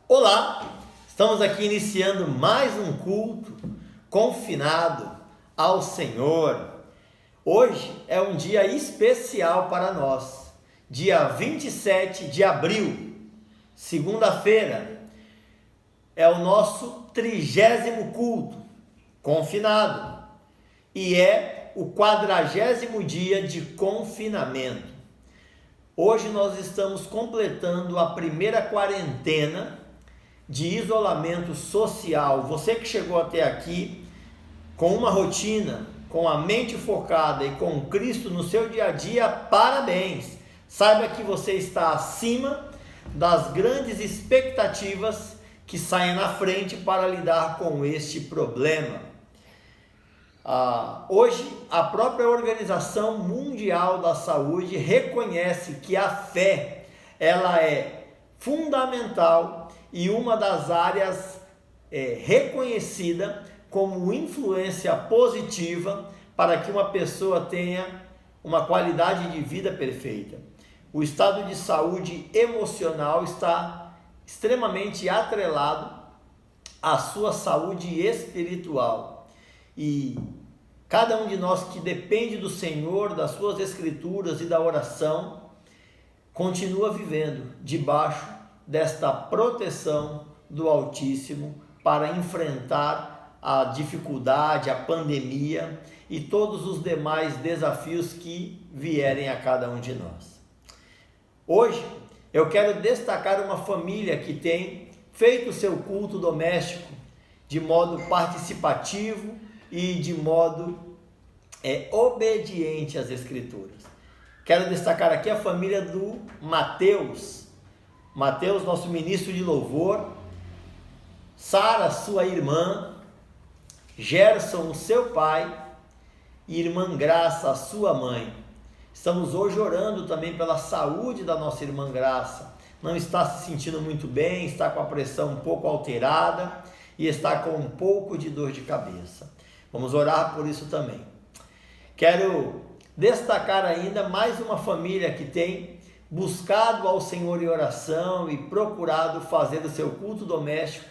Olá, estamos aqui iniciando mais um culto confinado ao Senhor. Hoje é um dia especial para nós, dia 27 de abril, segunda-feira, é o nosso 30º culto confinado e é o 40º dia de confinamento. Hoje nós estamos completando a primeira quarentena de isolamento social. Você que chegou até aqui com uma rotina, com a mente focada e com Cristo no seu dia a dia, parabéns! Saiba que você está acima das grandes expectativas que saem na frente para lidar com este problema. Hoje, a própria Organização Mundial da Saúde reconhece que a fé ela é fundamental e uma das áreas reconhecida como influência positiva para que uma pessoa tenha uma qualidade de vida perfeita. O estado de saúde emocional está extremamente atrelado à sua saúde espiritual. E cada um de nós que depende do Senhor, das suas escrituras e da oração, continua vivendo debaixo desta proteção do Altíssimo para enfrentar a dificuldade, a pandemia e todos os demais desafios que vierem a cada um de nós. Hoje eu quero destacar uma família que tem feito o seu culto doméstico de modo participativo e de modo obediente às Escrituras. Quero destacar aqui a família do Mateus, nosso ministro de louvor, Sara, sua irmã, Gerson, o seu pai, e irmã Graça, a sua mãe. Estamos hoje orando também pela saúde da nossa irmã Graça. Não está se sentindo muito bem, está com a pressão um pouco alterada e está com um pouco de dor de cabeça. Vamos orar por isso também. Quero destacar ainda mais uma família que tem buscado ao Senhor em oração e procurado fazer o seu culto doméstico.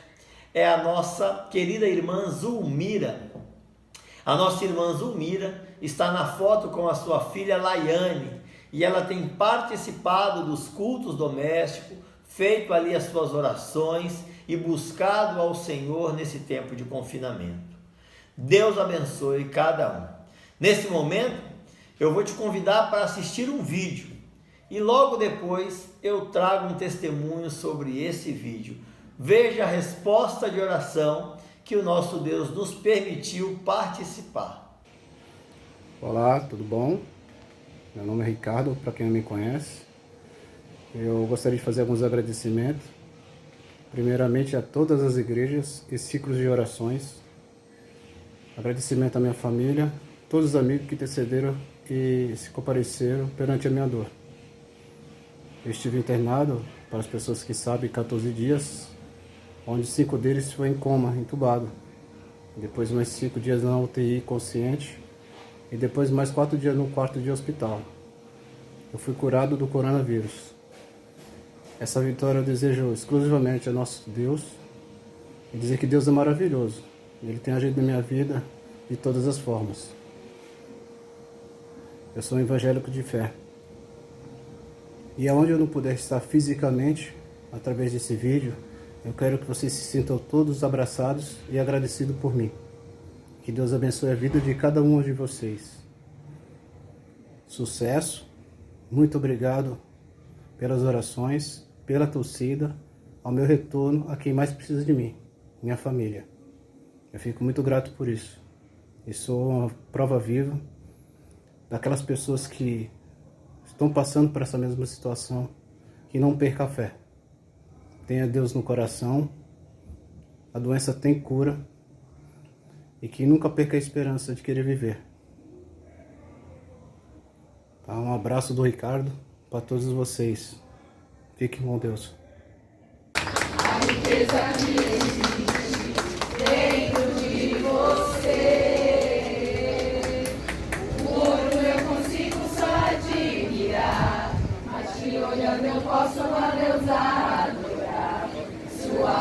É a nossa querida irmã Zulmira. A nossa irmã Zulmira está na foto com a sua filha Laiane e ela tem participado dos cultos domésticos, feito ali as suas orações e buscado ao Senhor nesse tempo de confinamento. Deus abençoe cada um. Nesse momento, eu vou te convidar para assistir um vídeo e logo depois eu trago um testemunho sobre esse vídeo. Veja a resposta de oração que o nosso Deus nos permitiu participar. Olá, tudo bom? Meu nome é Ricardo, para quem não me conhece. Eu gostaria de fazer alguns agradecimentos. Primeiramente a todas as igrejas e ciclos de orações. Agradecimento à minha família, todos os amigos que intercederam e se compareceram perante a minha dor. Eu estive internado, para as pessoas que sabem, 14 dias, onde 5 deles foi em coma, entubado. Depois mais 5 dias na UTI consciente e depois mais 4 dias no quarto de hospital. Eu fui curado do coronavírus. Essa vitória eu desejo exclusivamente a nosso Deus e dizer que Deus é maravilhoso. Ele tem agido na minha vida de todas as formas. Eu sou um evangélico de fé. E aonde eu não puder estar fisicamente, através desse vídeo, eu quero que vocês se sintam todos abraçados e agradecidos por mim. Que Deus abençoe a vida de cada um de vocês. Sucesso. Muito obrigado pelas orações, pela torcida, ao meu retorno a quem mais precisa de mim, minha família. Eu fico muito grato por isso. E sou uma prova viva daquelas pessoas que estão passando por essa mesma situação, que não perca a fé. Tenha Deus no coração, a doença tem cura e que nunca perca a esperança de querer viver. Tá? Um abraço do Ricardo para todos vocês. Fiquem com Deus. A riqueza que existe dentro de você, o ouro eu consigo só admirar, mas te olhando eu posso a Deus adorar. Sua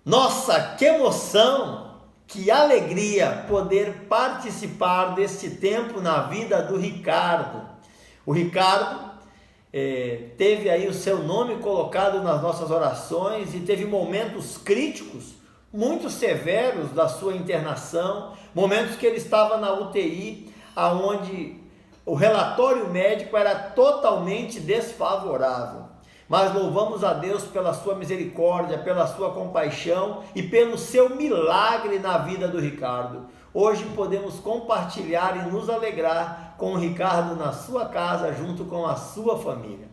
Nossa, que emoção, que alegria poder participar desse tempo na vida do Ricardo. O Ricardo teve aí o seu nome colocado nas nossas orações e teve momentos críticos, muito severos da sua internação, momentos que ele estava na UTI, aonde o relatório médico era totalmente desfavorável. Mas louvamos a Deus pela sua misericórdia, pela sua compaixão e pelo seu milagre na vida do Ricardo. Hoje podemos compartilhar e nos alegrar com o Ricardo na sua casa, junto com a sua família.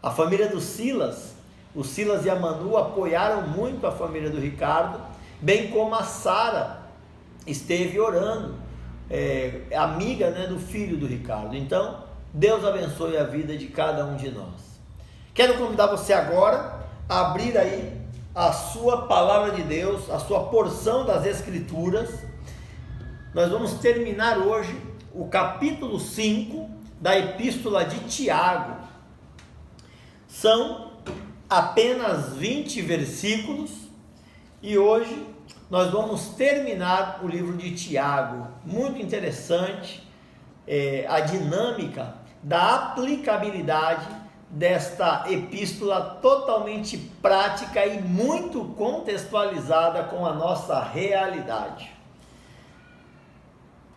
A família do Silas, o Silas e a Manu apoiaram muito a família do Ricardo, bem como a Sara esteve orando, amiga, do filho do Ricardo. Então, Deus abençoe a vida de cada um de nós. Quero convidar você agora a abrir aí a sua palavra de Deus, a sua porção das Escrituras. Nós vamos terminar hoje o capítulo 5 da Epístola de Tiago. São apenas 20 versículos e hoje nós vamos terminar o livro de Tiago. Muito interessante a dinâmica da aplicabilidade desta epístola, totalmente prática e muito contextualizada com a nossa realidade.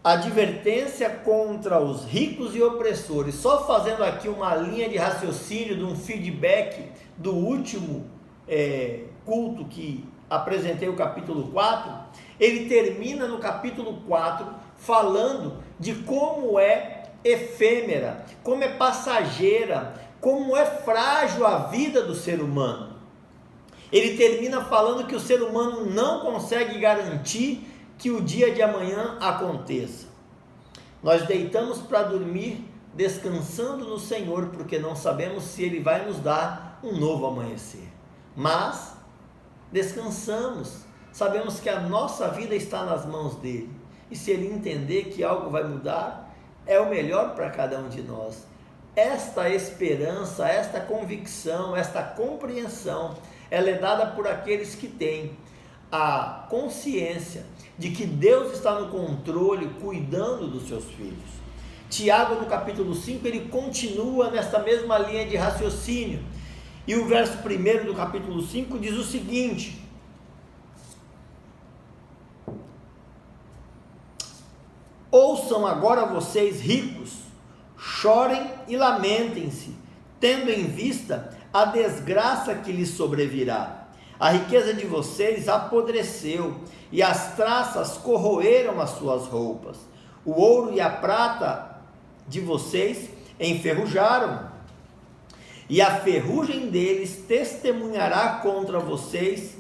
Advertência contra os ricos e opressores. Só fazendo aqui uma linha de raciocínio, de um feedback do último culto que apresentei, o capítulo 4, ele termina no capítulo 4 falando de como é efêmera, como é passageira, como é frágil a vida do ser humano. Ele termina falando que o ser humano não consegue garantir que o dia de amanhã aconteça. Nós deitamos para dormir descansando no Senhor, porque não sabemos se Ele vai nos dar um novo amanhecer. Mas descansamos, sabemos que a nossa vida está nas mãos dEle. E se Ele entender que algo vai mudar, é o melhor para cada um de nós. Esta esperança, esta convicção, esta compreensão, ela é dada por aqueles que têm a consciência de que Deus está no controle, cuidando dos seus filhos. Tiago, no capítulo 5, ele continua nesta mesma linha de raciocínio. E o verso 1 do capítulo 5 diz o seguinte: ouçam agora vocês ricos, chorem e lamentem-se, tendo em vista a desgraça que lhes sobrevirá. A riqueza de vocês apodreceu, e as traças corroeram as suas roupas. O ouro e a prata de vocês enferrujaram, e a ferrugem deles testemunhará contra vocês,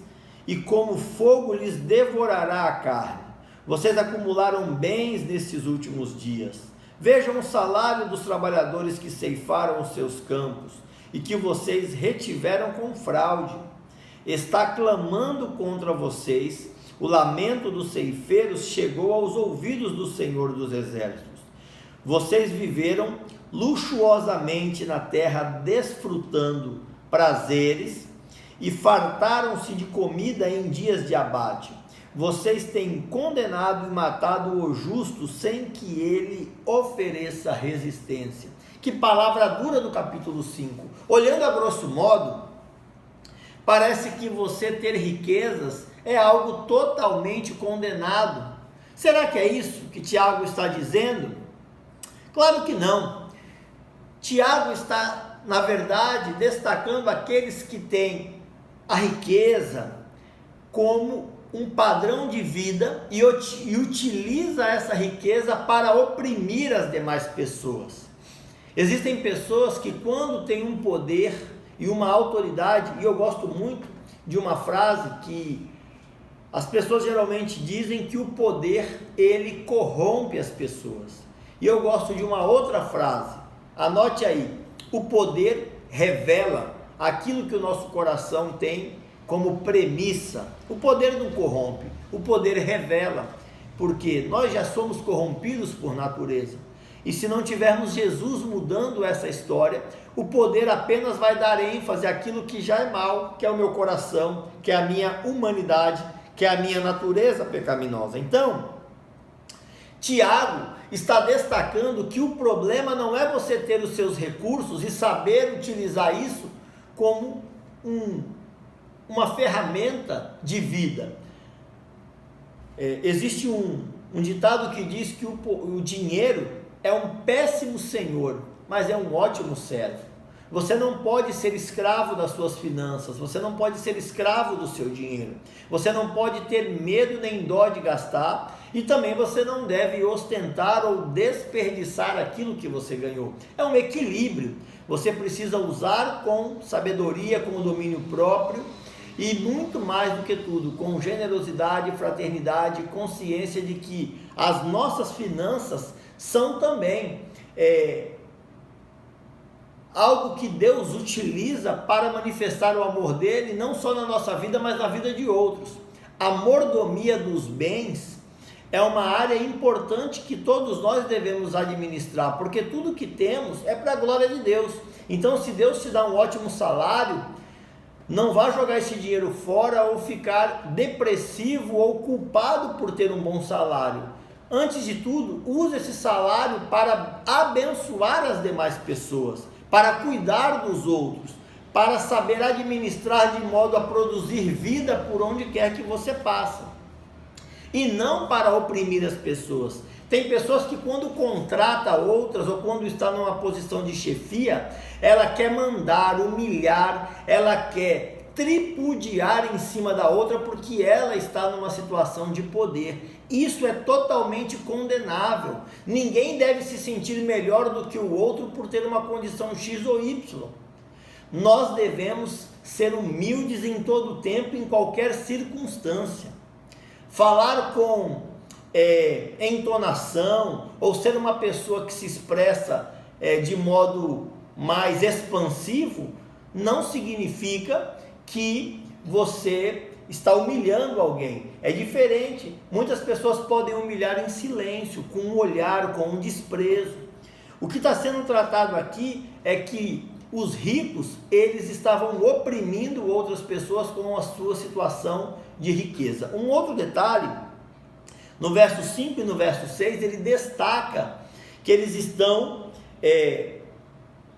e como fogo lhes devorará a carne. Vocês acumularam bens nesses últimos dias. Vejam o salário dos trabalhadores que ceifaram os seus campos e que vocês retiveram com fraude. Está clamando contra vocês, o lamento dos ceifeiros chegou aos ouvidos do Senhor dos Exércitos. Vocês viveram luxuosamente na terra, desfrutando prazeres e fartaram-se de comida em dias de abate. Vocês têm condenado e matado o justo sem que ele ofereça resistência. Que palavra dura do capítulo 5. Olhando a grosso modo, parece que você ter riquezas é algo totalmente condenado. Será que é isso que Tiago está dizendo? Claro que não. Tiago está, na verdade, destacando aqueles que têm a riqueza como um padrão de vida e utiliza essa riqueza para oprimir as demais pessoas. Existem pessoas que, quando têm um poder e uma autoridade, e eu gosto muito de uma frase que as pessoas geralmente dizem que o poder, ele corrompe as pessoas. E eu gosto de uma outra frase, anote aí: o poder revela aquilo que o nosso coração tem como premissa. O poder não corrompe, o poder revela, porque nós já somos corrompidos por natureza. E se não tivermos Jesus mudando essa história, o poder apenas vai dar ênfase àquilo que já é mal, que é o meu coração, que é a minha humanidade, que é a minha natureza pecaminosa. Então, Tiago está destacando que o problema não é você ter os seus recursos e saber utilizar isso como uma ferramenta de vida. Existe um ditado que diz que o dinheiro é um péssimo senhor, mas é um ótimo servo. Você não pode ser escravo das suas finanças, você não pode ser escravo do seu dinheiro, você não pode ter medo nem dó de gastar, e também você não deve ostentar ou desperdiçar aquilo que você ganhou. É um equilíbrio, você precisa usar com sabedoria, com domínio próprio, e muito mais do que tudo, com generosidade, fraternidade, consciência de que as nossas finanças são também algo que Deus utiliza para manifestar o amor dele, não só na nossa vida, mas na vida de outros. A mordomia dos bens é uma área importante que todos nós devemos administrar, porque tudo que temos é para a glória de Deus. Então, se Deus te dá um ótimo salário, não vá jogar esse dinheiro fora ou ficar depressivo ou culpado por ter um bom salário. Antes de tudo, use esse salário para abençoar as demais pessoas, para cuidar dos outros, para saber administrar de modo a produzir vida por onde quer que você passe, e não para oprimir as pessoas. Tem pessoas que quando contrata outras ou quando está numa posição de chefia, ela quer mandar, humilhar, ela quer tripudiar em cima da outra porque ela está numa situação de poder. Isso é totalmente condenável. Ninguém deve se sentir melhor do que o outro por ter uma condição X ou Y. Nós devemos ser humildes em todo o tempo, em qualquer circunstância. Falar com entonação, ou ser uma pessoa que se expressa de modo mais expansivo, não significa que você está humilhando alguém. É diferente. Muitas pessoas podem humilhar em silêncio, com um olhar, com um desprezo. O que está sendo tratado aqui é que os ricos, eles estavam oprimindo outras pessoas com a sua situação de riqueza. Um outro detalhe, no verso 5 e no verso 6, ele destaca que eles estão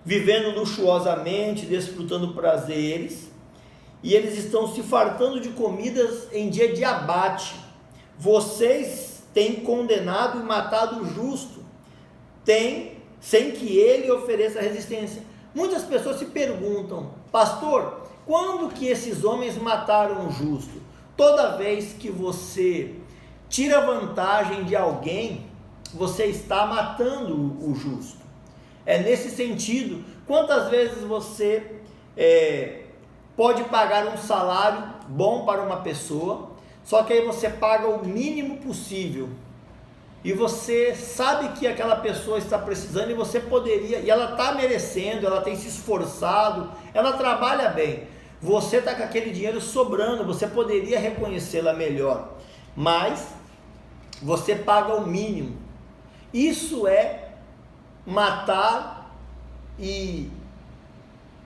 vivendo luxuosamente, desfrutando prazeres, e eles estão se fartando de comidas em dia de abate. Vocês têm condenado e matado o justo, sem que ele ofereça resistência. Muitas pessoas se perguntam: pastor, quando que esses homens mataram o justo? Toda vez que você tira vantagem de alguém, você está matando o justo. É nesse sentido. Quantas vezes você pode pagar um salário bom para uma pessoa, só que aí você paga o mínimo possível, e você sabe que aquela pessoa está precisando, e você poderia, e ela está merecendo, ela tem se esforçado, ela trabalha bem, você está com aquele dinheiro sobrando, você poderia reconhecê-la melhor, mas você paga o mínimo. Isso é matar e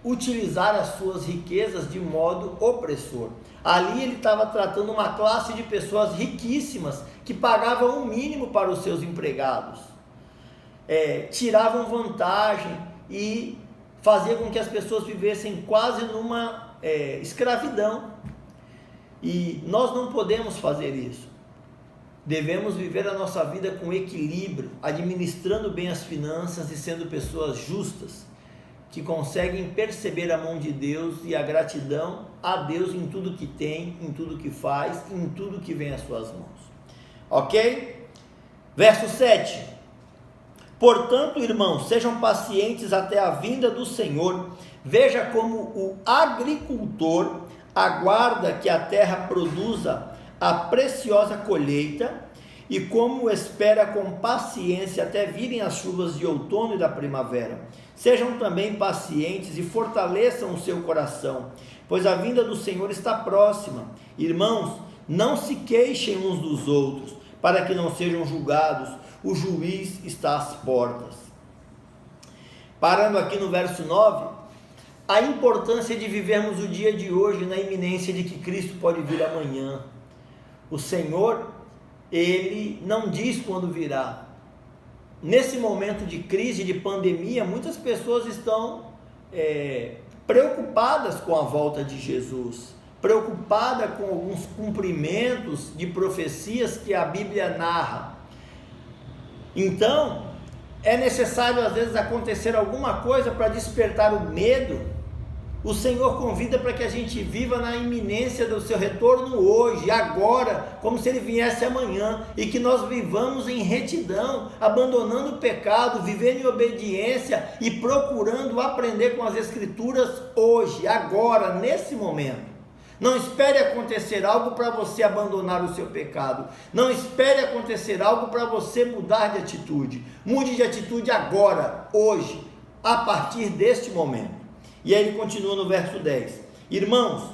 utilizar as suas riquezas de modo opressor. Ali ele estava tratando uma classe de pessoas riquíssimas que pagavam o mínimo para os seus empregados, tiravam vantagem e faziam com que as pessoas vivessem quase numa escravidão. E nós não podemos fazer isso. Devemos viver a nossa vida com equilíbrio, administrando bem as finanças e sendo pessoas justas, que conseguem perceber a mão de Deus e a gratidão a Deus em tudo que tem, em tudo que faz, em tudo que vem às suas mãos. Ok? Verso 7. Portanto, irmãos, sejam pacientes até a vinda do Senhor. Veja como o agricultor aguarda que a terra produza a preciosa colheita, e como espera com paciência até virem as chuvas de outono e da primavera. Sejam também pacientes e fortaleçam o seu coração, pois a vinda do Senhor está próxima. Irmãos, não se queixem uns dos outros, para que não sejam julgados. o juiz está às portas. Parando aqui no verso 9, a importância de vivermos o dia de hoje na iminência de que Cristo pode vir amanhã. O Senhor, Ele não diz quando virá. Nesse momento de crise, de pandemia, muitas pessoas estão preocupadas com a volta de Jesus, preocupadas com alguns cumprimentos de profecias que a Bíblia narra. Então, é necessário às vezes acontecer alguma coisa para despertar o medo. O Senhor convida para que a gente viva na iminência do seu retorno hoje, agora, como se Ele viesse amanhã, e que nós vivamos em retidão, abandonando o pecado, vivendo em obediência e procurando aprender com as Escrituras hoje, agora, nesse momento. Não espere acontecer algo para você abandonar o seu pecado. Não espere acontecer algo para você mudar de atitude. Mude de atitude agora, hoje, a partir deste momento. E aí ele continua no verso 10. Irmãos,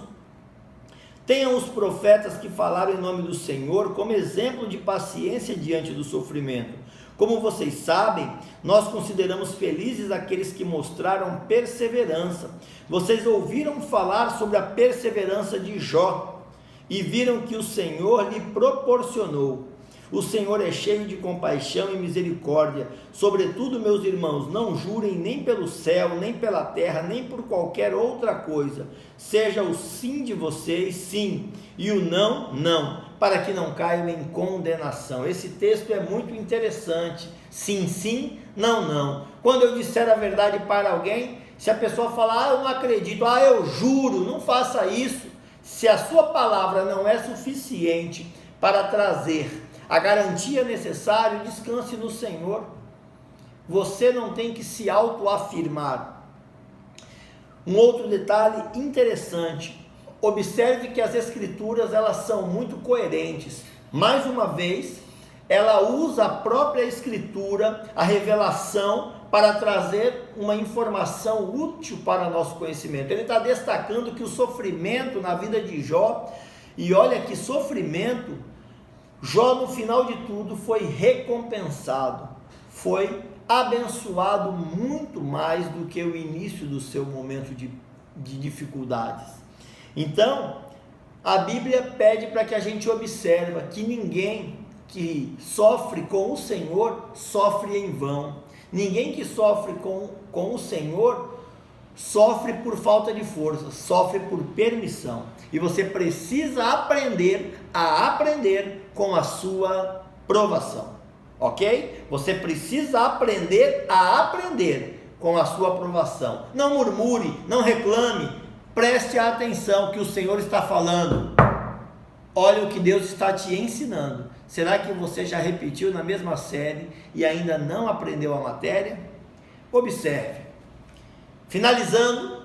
tenham os profetas que falaram em nome do Senhor como exemplo de paciência diante do sofrimento. Como vocês sabem, nós consideramos felizes aqueles que mostraram perseverança. Vocês ouviram falar sobre a perseverança de Jó e viram que o Senhor lhe proporcionou. O Senhor é cheio de compaixão e misericórdia. Sobretudo, meus irmãos, não jurem nem pelo céu, nem pela terra, nem por qualquer outra coisa. Seja o sim de vocês, sim, e o não, não, para que não caiam em condenação. Esse texto é muito interessante. Sim, sim, não, não. Quando eu disser a verdade para alguém, se a pessoa falar, eu não acredito, eu juro, não faça isso. Se a sua palavra não é suficiente para trazer a garantia necessária, descanse no Senhor. Você não tem que se autoafirmar. Um outro detalhe interessante, observe que as Escrituras elas são muito coerentes. Mais uma vez, ela usa a própria Escritura, a revelação, para trazer uma informação útil para nosso conhecimento. Ele está destacando que o sofrimento na vida de Jó, e olha que sofrimento, Jó no final de tudo foi recompensado, foi abençoado muito mais do que o início do seu momento de dificuldades. Então, a Bíblia pede para que a gente observe que ninguém que sofre com o Senhor sofre em vão. Ninguém que sofre com o Senhor sofre por falta de força, sofre por permissão. E você precisa aprender com a sua provação, ok? Você precisa aprender com a sua provação. Não murmure, não reclame, preste atenção que o Senhor está falando. Olha o que Deus está te ensinando. Será que você já repetiu na mesma série e ainda não aprendeu a matéria? Observe. Finalizando,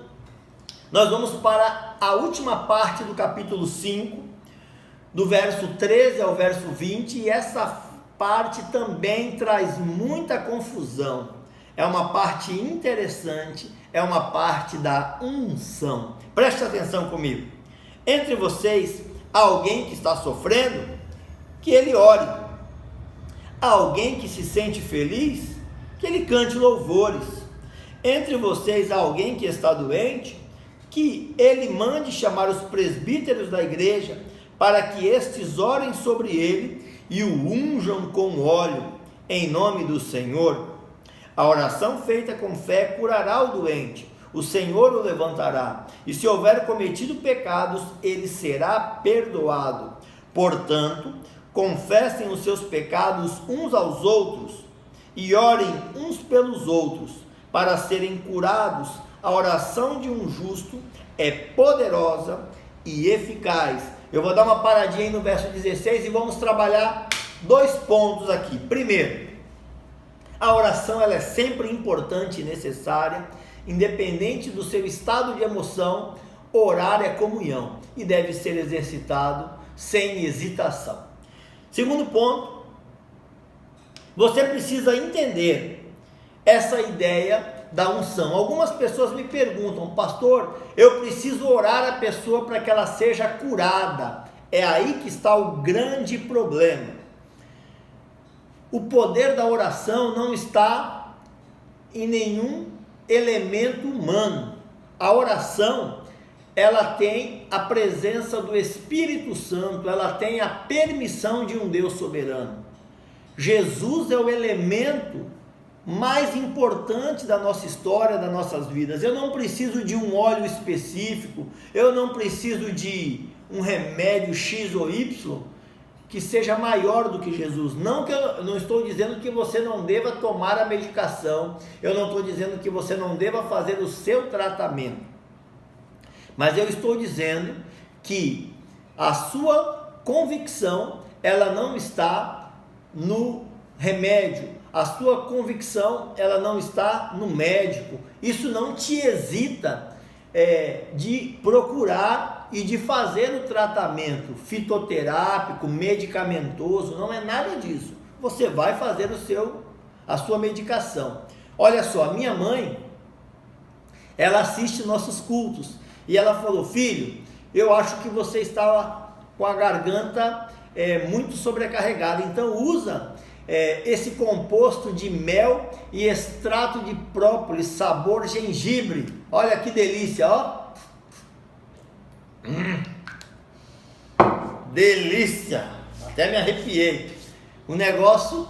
nós vamos para a última parte do capítulo 5, do verso 13 ao verso 20, e essa parte também traz muita confusão. É uma parte interessante, é uma parte da unção. Preste atenção comigo. Entre vocês, há alguém que está sofrendo, que ele ore. Há alguém que se sente feliz, que ele cante louvores. Entre vocês há alguém que está doente, que ele mande chamar os presbíteros da igreja, para que estes orem sobre ele e o unjam com óleo, em nome do Senhor. A oração feita com fé curará o doente, o Senhor o levantará, e se houver cometido pecados, ele será perdoado. Portanto, confessem os seus pecados uns aos outros, e orem uns pelos outros, para serem curados. A oração de um justo é poderosa e eficaz. Eu vou dar uma paradinha aí no verso 16 e vamos trabalhar 2 pontos aqui. Primeiro, a oração ela é sempre importante e necessária, independente do seu estado de emoção. Orar é comunhão e deve ser exercitado sem hesitação. Segundo ponto, você precisa entender essa ideia da unção. Algumas pessoas me perguntam, pastor, eu preciso orar a pessoa para que ela seja curada. É aí que está o grande problema. o poder da oração não está em nenhum elemento humano. A oração, ela tem a presença do Espírito Santo, ela tem a permissão de um Deus soberano. Jesus é o elemento mais importante da nossa história, das nossas vidas. Eu não preciso de um óleo específico, eu não preciso de um remédio X ou Y que seja maior do que Jesus. Eu não estou dizendo que você não deva tomar a medicação, eu não estou dizendo que você não deva fazer o seu tratamento, mas eu estou dizendo que a sua convicção, ela não está no remédio, a sua convicção, ela não está no médico. Isso não te hesita de procurar e de fazer o tratamento fitoterápico, medicamentoso, não é nada disso. Você vai fazer a sua medicação. Olha só, minha mãe, ela assiste nossos cultos e ela falou: filho, eu acho que você está com a garganta muito sobrecarregada, então usa esse composto de mel e extrato de própolis, sabor gengibre. Olha que delícia, ó. Delícia, até me arrepiei. O negócio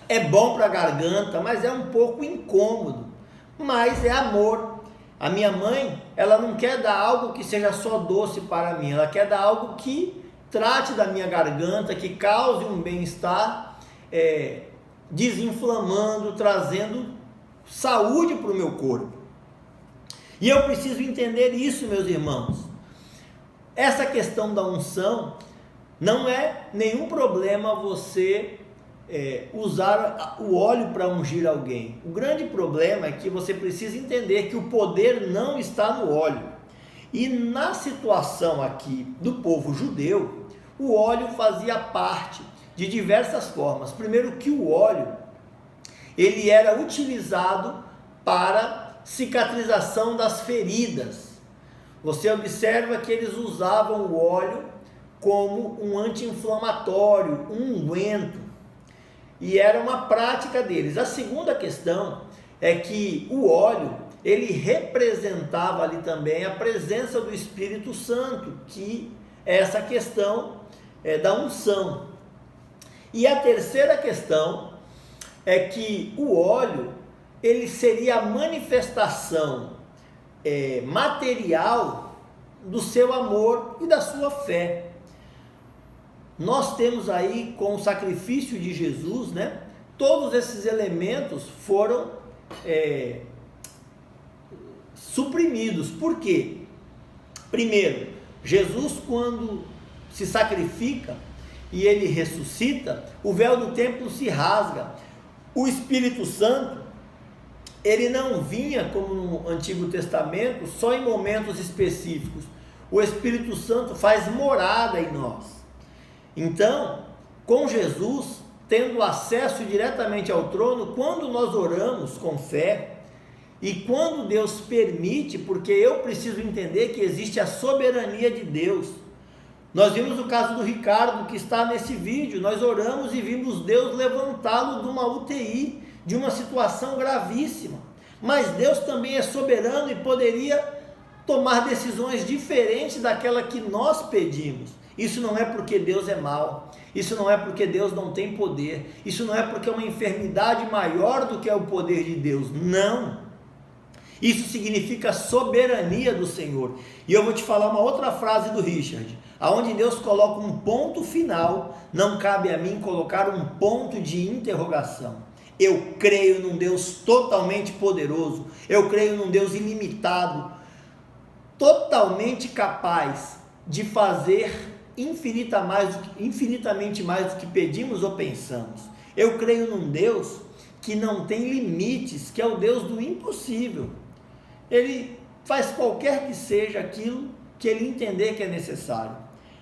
é bom para a garganta, mas é um pouco incômodo, mas é amor. A minha mãe, ela não quer dar algo que seja só doce para mim, ela quer dar algo que trate da minha garganta, que cause um bem-estar, desinflamando, trazendo saúde para o meu corpo. E eu preciso entender isso, meus irmãos. Essa questão da unção não é nenhum problema você usar o óleo para ungir alguém. O grande problema é que você precisa entender que o poder não está no óleo. E na situação aqui do povo judeu, o óleo fazia parte de diversas formas. Primeiro, que o óleo, ele era utilizado para cicatrização das feridas. Você observa que eles usavam o óleo como um anti-inflamatório, um unguento, e era uma prática deles. A segunda questão é que o óleo, ele representava ali também a presença do Espírito Santo, que é essa questão da unção. E a terceira questão é que o óleo, ele seria a manifestação material do seu amor e da sua fé. Nós temos aí, com o sacrifício de Jesus, né, todos esses elementos foram suprimidos. Por quê? Primeiro, Jesus, quando se sacrifica e ele ressuscita, o véu do templo se rasga. O Espírito Santo, ele não vinha como no Antigo Testamento só em momentos específicos. O Espírito Santo faz morada em nós. Então, com Jesus tendo acesso diretamente ao trono, quando nós oramos com fé e quando Deus permite, porque eu preciso entender que existe a soberania de Deus. Nós vimos o caso do Ricardo, que está nesse vídeo. Nós oramos e vimos Deus levantá-lo de uma UTI, de uma situação gravíssima. Mas Deus também é soberano e poderia tomar decisões diferentes daquela que nós pedimos. Isso não é porque Deus é mau, isso não é porque Deus não tem poder, isso não é porque é uma enfermidade maior do que é o poder de Deus. Não. Isso significa soberania do Senhor. E eu vou te falar uma outra frase do Richard: aonde Deus coloca um ponto final, não cabe a mim colocar um ponto de interrogação. Eu creio num Deus totalmente poderoso, eu creio num Deus ilimitado, totalmente capaz de fazer infinitamente mais do que pedimos ou pensamos. Eu creio num Deus que não tem limites, que é o Deus do impossível. Ele faz qualquer que seja aquilo que ele entender que é necessário.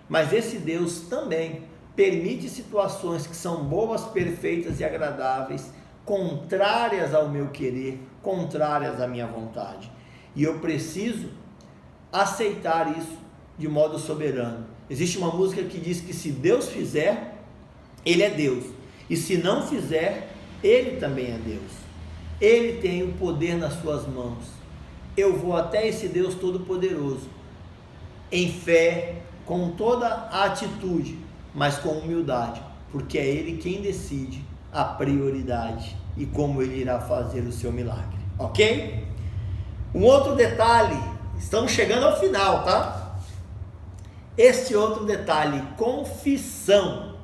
Mas esse Deus também permite situações que são boas, perfeitas e agradáveis, contrárias ao meu querer, contrárias à minha vontade. E eu preciso aceitar isso de modo soberano. Existe uma música que diz que se Deus fizer, Ele é Deus. E se não fizer, ele também é Deus. Ele tem o poder nas suas mãos. Eu vou até esse Deus Todo-Poderoso, em fé, com toda a atitude, mas com humildade, porque é Ele quem decide a prioridade e como Ele irá fazer o seu milagre, ok? Um outro detalhe, estamos chegando ao final, tá? Este outro detalhe, confissão.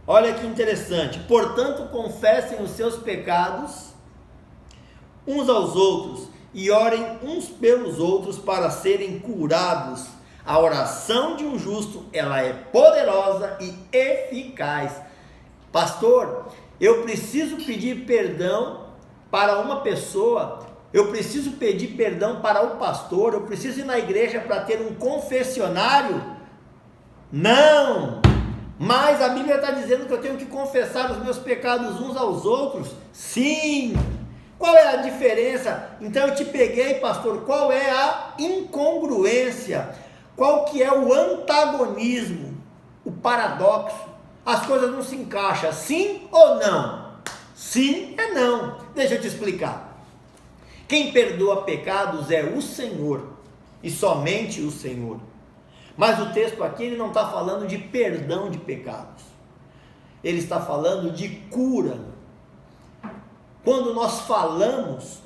Olha que interessante. Portanto, confessem os seus pecados uns aos outros e orem uns pelos outros para serem curados. A oração de um justo, ela é poderosa e eficaz. Pastor, eu preciso pedir perdão para uma pessoa, eu preciso pedir perdão para o pastor, eu preciso ir na igreja para ter um confessionário? Não! Mas a Bíblia está dizendo que eu tenho que confessar os meus pecados uns aos outros? Sim! Qual é a diferença? Então eu te peguei, pastor, qual é a incongruência? Qual que é o antagonismo? O paradoxo? As coisas não se encaixam, sim ou não? Sim é não. Deixa eu te explicar. Quem perdoa pecados é o Senhor, e somente o Senhor. Mas o texto aqui ele não está falando de perdão de pecados, ele está falando de cura. Quando nós falamos,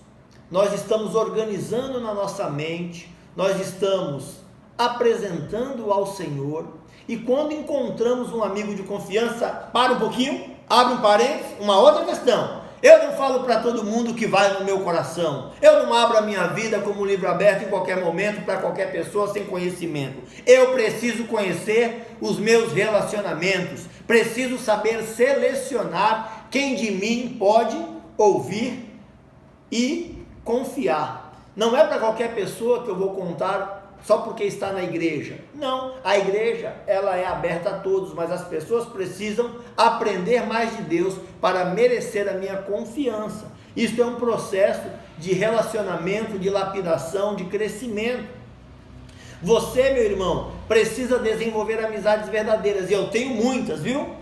nós estamos organizando na nossa mente, nós estamos apresentando ao Senhor, e quando encontramos um amigo de confiança, para um pouquinho, abre um parênteses, uma outra questão. Eu não falo para todo mundo que vai no meu coração. Eu não abro a minha vida como um livro aberto em qualquer momento para qualquer pessoa sem conhecimento. Eu preciso conhecer os meus relacionamentos. Preciso saber selecionar quem de mim pode ouvir e confiar. Não é para qualquer pessoa que eu vou contar só porque está na igreja. Não, a igreja ela é aberta a todos, mas as pessoas precisam aprender mais de Deus para merecer a minha confiança. Isso é um processo de relacionamento, de lapidação, de crescimento. Você, meu irmão, precisa desenvolver amizades verdadeiras, e eu tenho muitas, viu?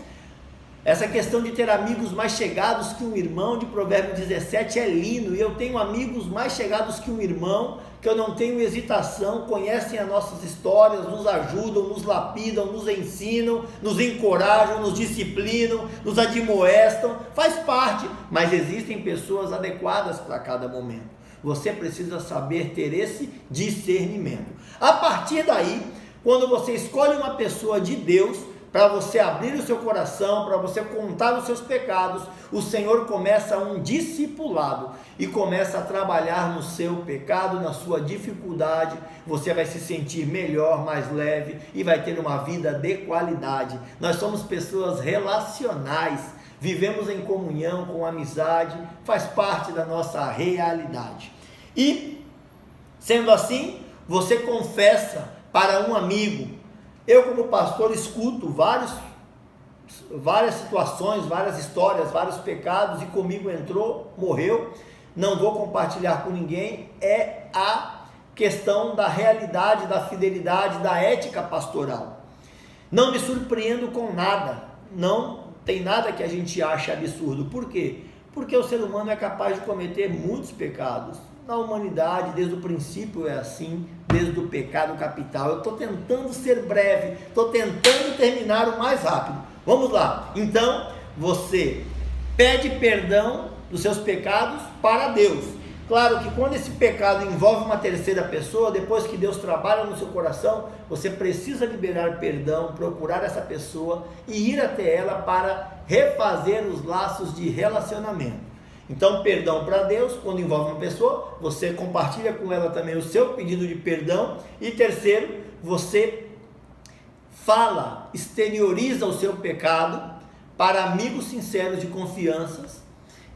Essa questão de ter amigos mais chegados que um irmão, de Provérbios 17, é lindo. E eu tenho amigos mais chegados que um irmão, que eu não tenho hesitação, conhecem as nossas histórias, nos ajudam, nos lapidam, nos ensinam, nos encorajam, nos disciplinam, nos admoestam, faz parte, mas existem pessoas adequadas para cada momento. Você precisa saber ter esse discernimento. A partir daí, quando você escolhe uma pessoa de Deus, para você abrir o seu coração, para você contar os seus pecados, o Senhor começa um discipulado e começa a trabalhar no seu pecado, na sua dificuldade. Você vai se sentir melhor, mais leve e vai ter uma vida de qualidade. Nós somos pessoas relacionais, vivemos em comunhão, com amizade, faz parte da nossa realidade. E, sendo assim, você confessa para um amigo. Eu, como pastor, escuto várias situações, várias histórias, vários pecados, e comigo entrou, morreu, não vou compartilhar com ninguém. É a questão da realidade, da fidelidade, da ética pastoral. Não me surpreendo com nada, não tem nada que a gente ache absurdo. Por quê? Porque o ser humano é capaz de cometer muitos pecados. Na humanidade, desde o princípio é assim, desde o pecado capital. Eu estou tentando ser breve, estou tentando terminar o mais rápido. Vamos lá. Então, você pede perdão dos seus pecados para Deus. Claro que quando esse pecado envolve uma terceira pessoa, depois que Deus trabalha no seu coração, você precisa liberar perdão, procurar essa pessoa e ir até ela para refazer os laços de relacionamento. Então, perdão para Deus, quando envolve uma pessoa, você compartilha com ela também o seu pedido de perdão. E terceiro, você fala, exterioriza o seu pecado para amigos sinceros de confiança,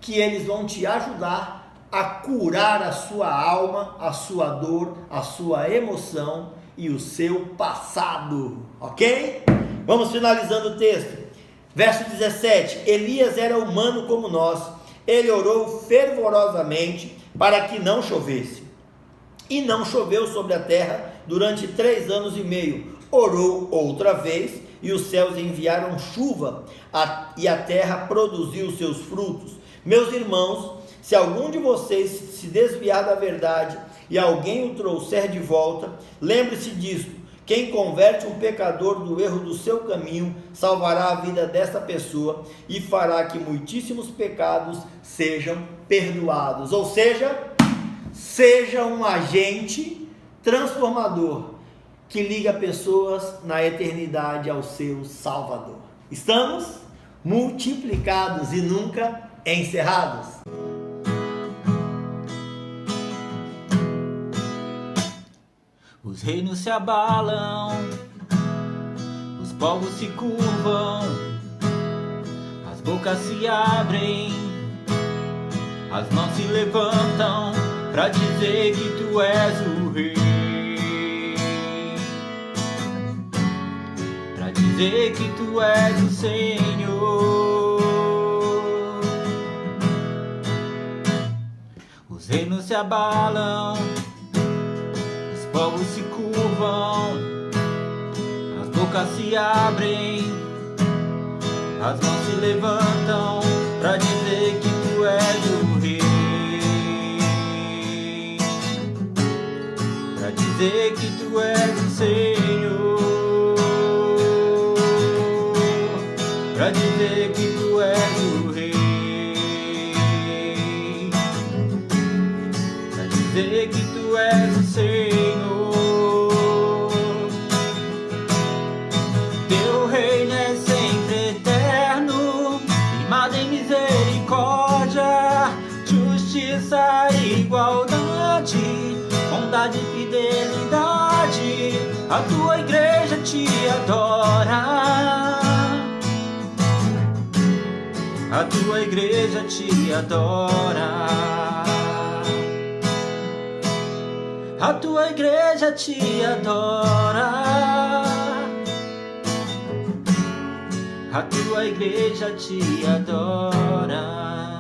que eles vão te ajudar a curar a sua alma, a sua dor, a sua emoção e o seu passado, ok? Vamos finalizando o texto. Verso 17, Elias era humano como nós. Ele orou fervorosamente para que não chovesse. E não choveu sobre a terra durante 3 anos e meio. Orou outra vez, e os céus enviaram chuva, e a terra produziu seus frutos. Meus irmãos, se algum de vocês se desviar da verdade e alguém o trouxer de volta, lembre-se disto: quem converte um pecador do erro do seu caminho, salvará a vida desta pessoa e fará que muitíssimos pecados sejam perdoados. Ou seja, seja um agente transformador que liga pessoas na eternidade ao seu Salvador. Estamos multiplicados e nunca encerrados. Os reinos se abalam, os povos se curvam, as bocas se abrem, as mãos se levantam para dizer que tu és o rei, para dizer que tu és o Senhor. Os reinos se abalam, os povos se curvam, as bocas se abrem, as mãos se levantam para dizer que tu és o rei, para dizer que tu és o Senhor, para dizer que tu és o rei, para dizer que tu és o Senhor. Teu reino é sempre eterno, firmado em misericórdia, justiça e igualdade, bondade e fidelidade. A tua igreja te adora, a tua igreja te adora, a tua igreja te adora, a tua igreja te adora.